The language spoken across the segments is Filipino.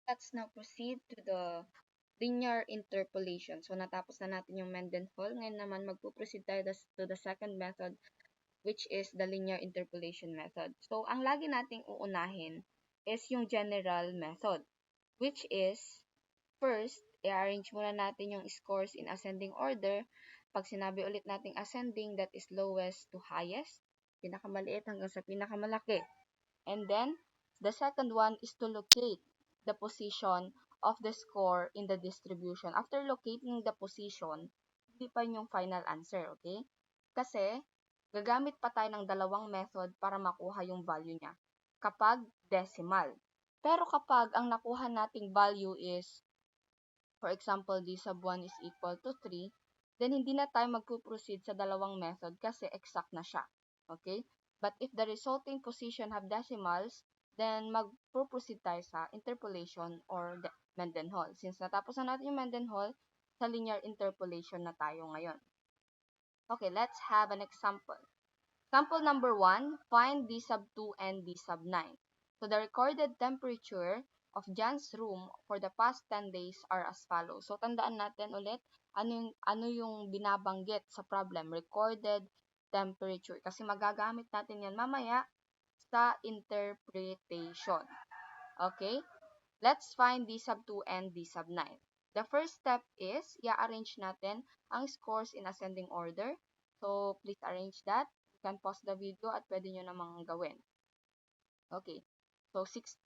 Let's now proceed to the linear interpolation. So, natapos na natin yung Mendenhall. Ngayon naman, magpo-proceed tayo to the second method, which is the linear interpolation method. So, ang lagi nating uunahin is yung general method, which is, first, i-arrange muna natin yung scores in ascending order. Pag sinabi ulit nating ascending, that is lowest to highest, pinakamaliit hanggang sa pinakamalaki. And then, the second one is to locate the position of the score in the distribution. After locating the position, hindi pa yung final answer, okay? Kasi, gagamit pa tayo ng dalawang method para makuha yung value niya kapag decimal. Pero kapag ang nakuha nating value is, for example, d sub 1 is equal to 3, then hindi na tayo magpo-proceed sa dalawang method kasi exact na siya. Okay? But if the resulting position have decimals, then magpo-proceed tayo sa interpolation or Mendenhall. Since natapos na natin yung Mendenhall, sa linear interpolation na tayo ngayon. Okay, let's have an example. Example number 1, find d sub 2 and d sub 9. So the recorded temperature of John's room for the past 10 days are as follows. So tandaan natin ulit ano yung binabanggit sa problem, recorded temperature. Kasi magagamit natin yan mamaya sa interpretation. Okay? Let's find d sub 2 and d sub 9. The first step is, i-arrange natin ang scores in ascending order. So, please arrange that. You can pause the video at pwede nyo namang gawin. Okay. So, 16.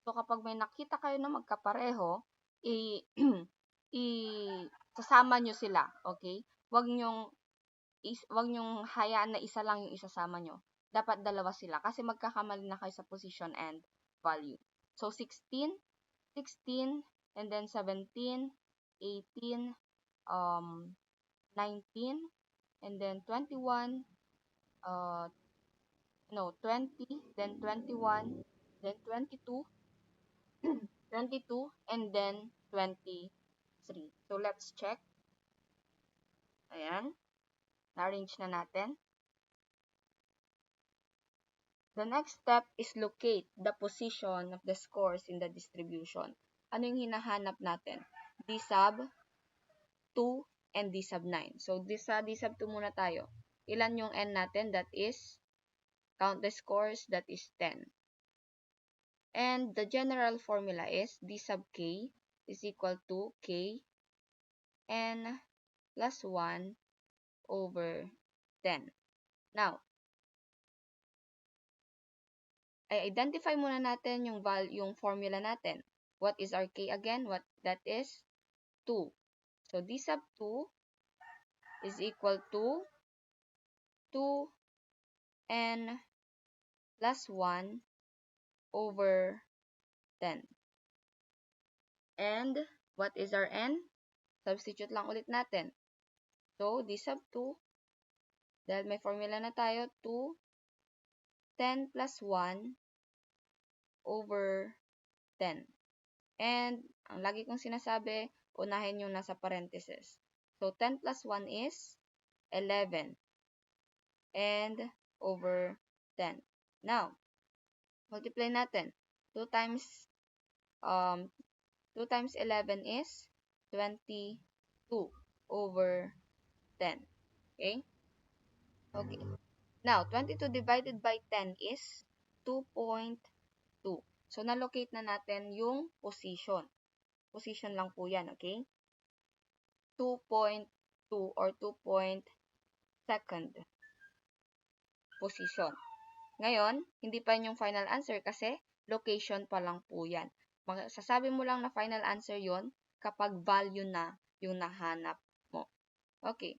So, kapag may nakita kayo na magkapareho, sasama nyo sila. Okay? Wag nyong hayaan na isa lang yung isasama nyo. Dapat dalawa sila kasi magkakamali na kayo sa position and value. So, 16, and then 17, 18, 19, and then 21, 20, then 21, then 22, 22, and then 23. So, let's check. Ayan. Na-arrange na natin. The next step is locate the position of the scores in the distribution. Ano yung hinahanap natin? D sub 2 and D sub 9. So, D sub 2 muna tayo. Ilan yung n natin? That is, count the scores, that is 10. And the general formula is D sub k is equal to k n plus 1 over 10. Now, i-identify muna natin yung formula natin. What is our k again? That is 2. So, d sub 2 is equal to 2n plus 1 over 10. And, what is our n? Substitute lang ulit natin. So, d sub 2, dahil may formula na tayo, 2, 10 plus 1 over 10. And, ang lagi kong sinasabi, unahin yung nasa parentheses. So, 10 plus 1 is 11. And, over 10. Now, multiply natin. 2 times 11 is 22 over 10. Okay? Okay. Now, 22 divided by 10 is 2.2. So, na-locate na natin yung position. Position lang po yan, okay? 2.2 or 2.2nd position. Ngayon, hindi pa yung final answer kasi location pa lang po yan. Sasabi mo lang na final answer yon kapag value na yung nahanap mo. Okay.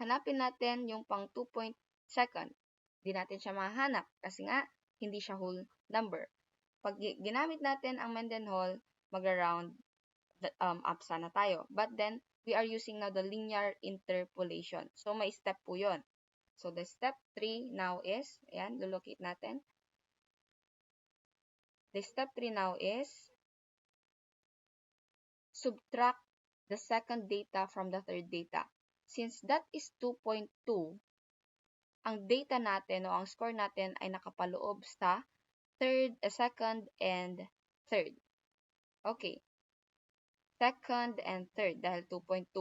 Hanapin natin yung pang 2.2nd. Hindi natin siya mahanap kasi nga hindi siya whole number. Pag ginamit natin ang Mendenhall, mag-round up sana tayo. But then, we are using now the linear interpolation. So, may step po yun. So, the step 3 now is, ayan, lulocate natin. The step 3 now is, subtract the second data from the third data. Since that is 2.2, ang data natin o ang score natin ay nakapaloob sa second and third. Okay, second and third dahil 2.2.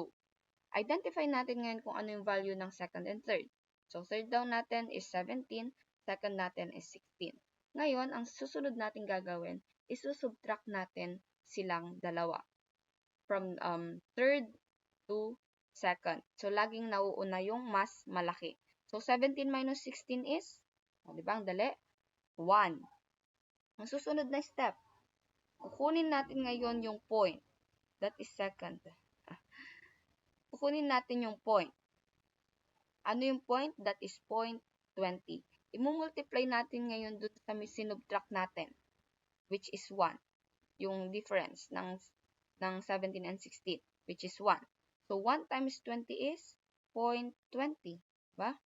Identify natin ngayon kung ano yung value ng second and third. So, third daw natin is 17, second natin is 16. Ngayon, ang susunod natin gagawin, isusubtract natin silang dalawa. From third to second. So, laging nauuna yung mas malaki. So, 17 minus 16 is, di ba, ang dali? 1. Ang susunod na step, kukunin natin ngayon yung point. That is second. Kukunin natin yung point. Ano yung point? That is point 20. Imumultiply natin ngayon dun sa sinubtract natin, which is 1. Yung difference ng 17 and 16, which is 1. So, 1 times 20 is 0.20. Diba?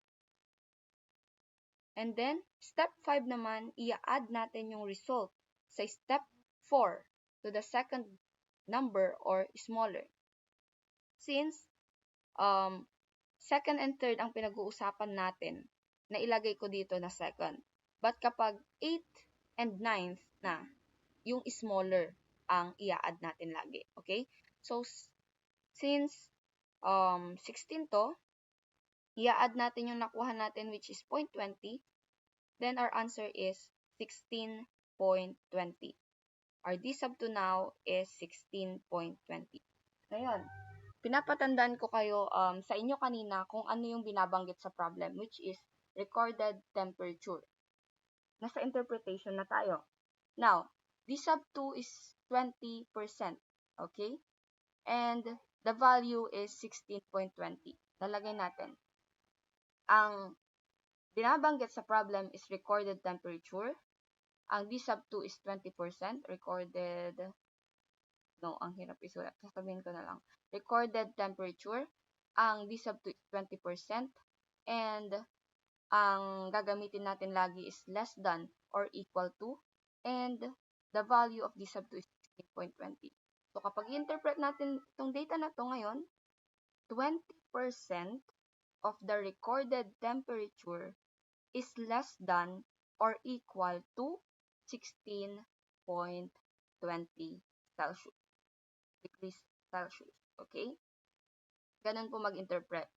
And then, step 5 naman, i-add natin yung result sa step 4 to the second number or smaller. Since, second and third ang pinag-uusapan natin, na ilagay ko dito na second. But kapag 8 and 9 na, yung smaller ang i-add natin lagi. Okay? So, since 16 to, i-add natin yung nakuha natin which is 0.20, then our answer is 16.20. Our D sub 2 now is 16.20. Ngayon, pinapatandaan ko kayo sa inyo kanina kung ano yung binabanggit sa problem, which is recorded temperature. Nasa interpretation na tayo. Now, D sub 2 is 20%. Okay? And the value is 16.20. Lalagay natin. Ang binabanggit sa problem is recorded temperature. Ang D sub 2 is 20%. Recorded, no, ang hirap isulat. Sasabihin ko na lang. Recorded temperature. Ang D sub 2 is 20%. And ang gagamitin natin lagi is less than or equal to. And the value of D sub 2 is 16.20. So, kapag i-interpret natin itong data na to ngayon, 20% of the recorded temperature is less than or equal to 16.20 Celsius. Degrees Celsius. Okay? Ganun po mag-interpret.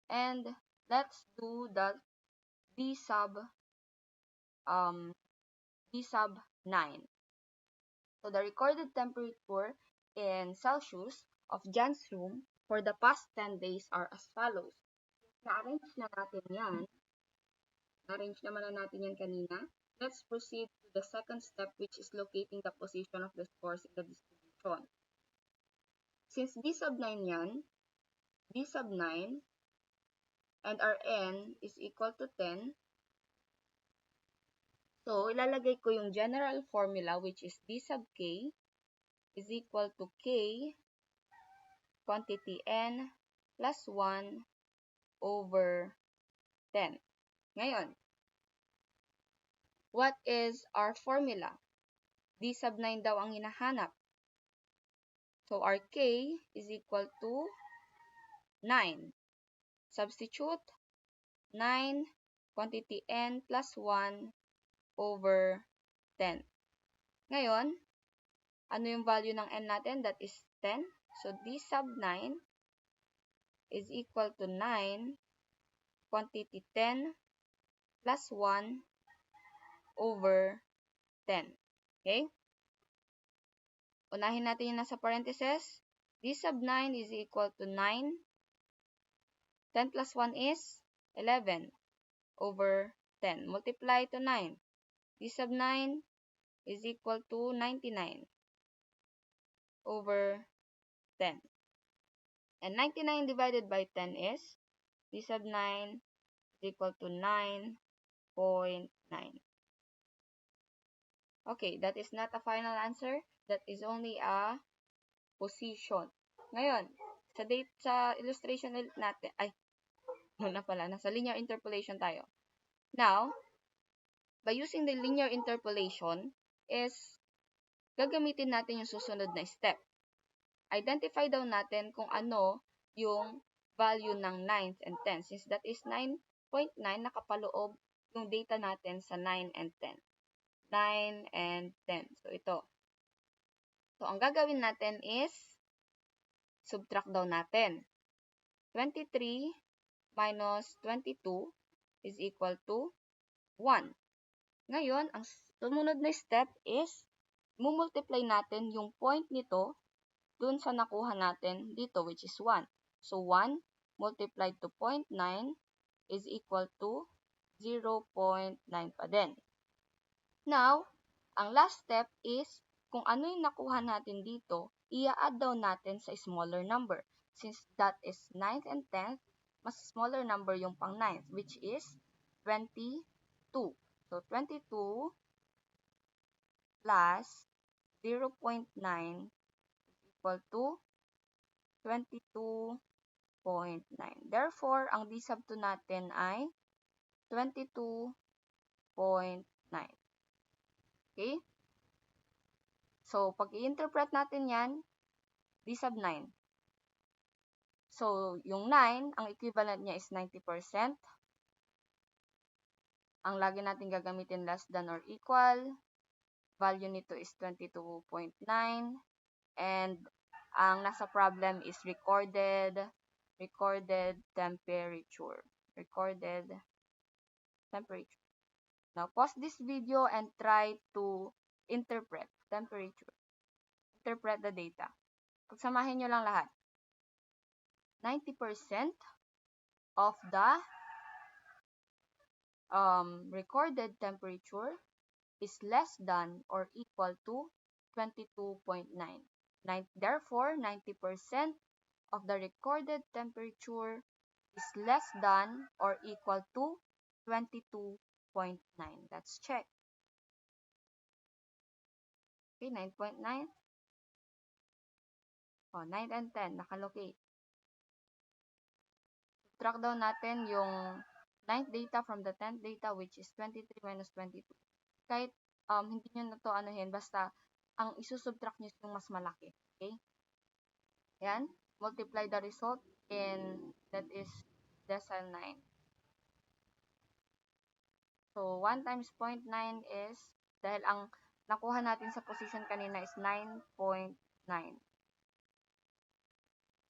And let's do the D sub 9. So, the recorded temperature in Celsius of Jan's room for the past 10 days are as follows. Na-arrange na natin yan. Na-arrange naman na natin yan kanina. Let's proceed to the second step, which is locating the position of the scores in the distribution. Since D sub 9 yan, D sub 9 and our N is equal to 10, so, ilalagay ko yung general formula, which is D sub K is equal to K quantity N plus 1 over 10. Ngayon, what is our formula? D sub 9 daw ang hinahanap. So, our K is equal to 9. Substitute 9 quantity N plus 1 over 10. Ngayon, ano yung value ng N natin? That is 10. So, D sub 9 is equal to 9 quantity 10 plus 1 over 10. Okay? Unahin natin yung nasa parentheses. D sub 9 is equal to 9. 10 plus 1 is 11 over 10. Multiply to 9. D sub 9 is equal to 99 over 10. And 99 divided by 10 is D sub 9 is equal to 9.9. Okay, that is not a final answer. That is only a position. Ngayon, sa illustration natin, nasa linear interpolation tayo. Now, by using the linear interpolation is gagamitin natin yung susunod na step. Identify daw natin kung ano yung value ng 9 and 10 since that is 9.9 nakapaloob yung data natin sa 9 and 10. 9, and 10. So, ito. So, ang gagawin natin is, subtract daw natin. 23 minus 22 is equal to 1. Ngayon, ang sumunod na step is, mumultiply natin yung point nito dun sa nakuha natin dito, which is 1. So, 1 multiplied to 0.9 is equal to 0.9 pa din. Now, ang last step is, kung ano yung nakuha natin dito, i-add daw natin sa smaller number. Since that is 9th and 10th, mas smaller number yung pang 9th, which is 22. So, 22 plus 0.9 equal to 22.9. Therefore, ang D-sub 2 natin ay 22.9. Okay? So, pag i-interpret natin yan, D-sub 9. So, yung 9, ang equivalent niya is 90%. Ang lagi natin gagamitin less than or equal. Value nito is 22.9. And ang nasa problem is recorded temperature. Recorded temperature. Now, pause this video and try to interpret temperature. Interpret the data. Pagsamahin nyo lang lahat. 90% of the recorded temperature is less than or equal to 22.9. Therefore, 90% of the recorded temperature is less than or equal to 22.9. Let's check. Okay, 9.9. Oh, 9 and 10, nakalocate. Subtract daw natin yung 9th data from the 10th data, which is 23 minus 22. Kahit hindi nyo na to anuhin, basta ang isusubtract nyo yung mas malaki. Okay? Yan. Multiply the result in, that is, decile 9. So, 1 times 0.9 is, dahil ang nakuha natin sa position kanina is 9.9.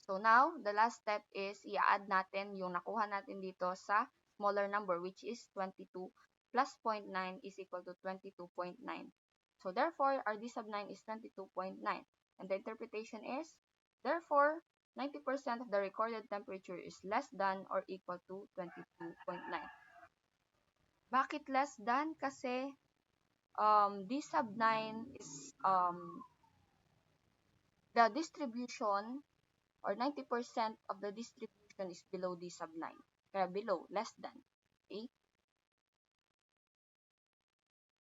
So, now, the last step is, i-add natin yung nakuha natin dito sa smaller number, which is 22 plus 0.9 is equal to 22.9. So, therefore, our D-sub 9 is 22.9. And the interpretation is, therefore, 90% of the recorded temperature is less than or equal to 22.9. Bakit less than? Kasi D-sub 9 is the distribution or 90% of the distribution is below D-sub 9. Kaya below, less than. Okay?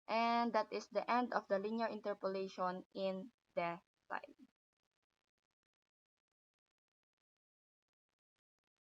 And that is the end of the linear interpolation in the slide.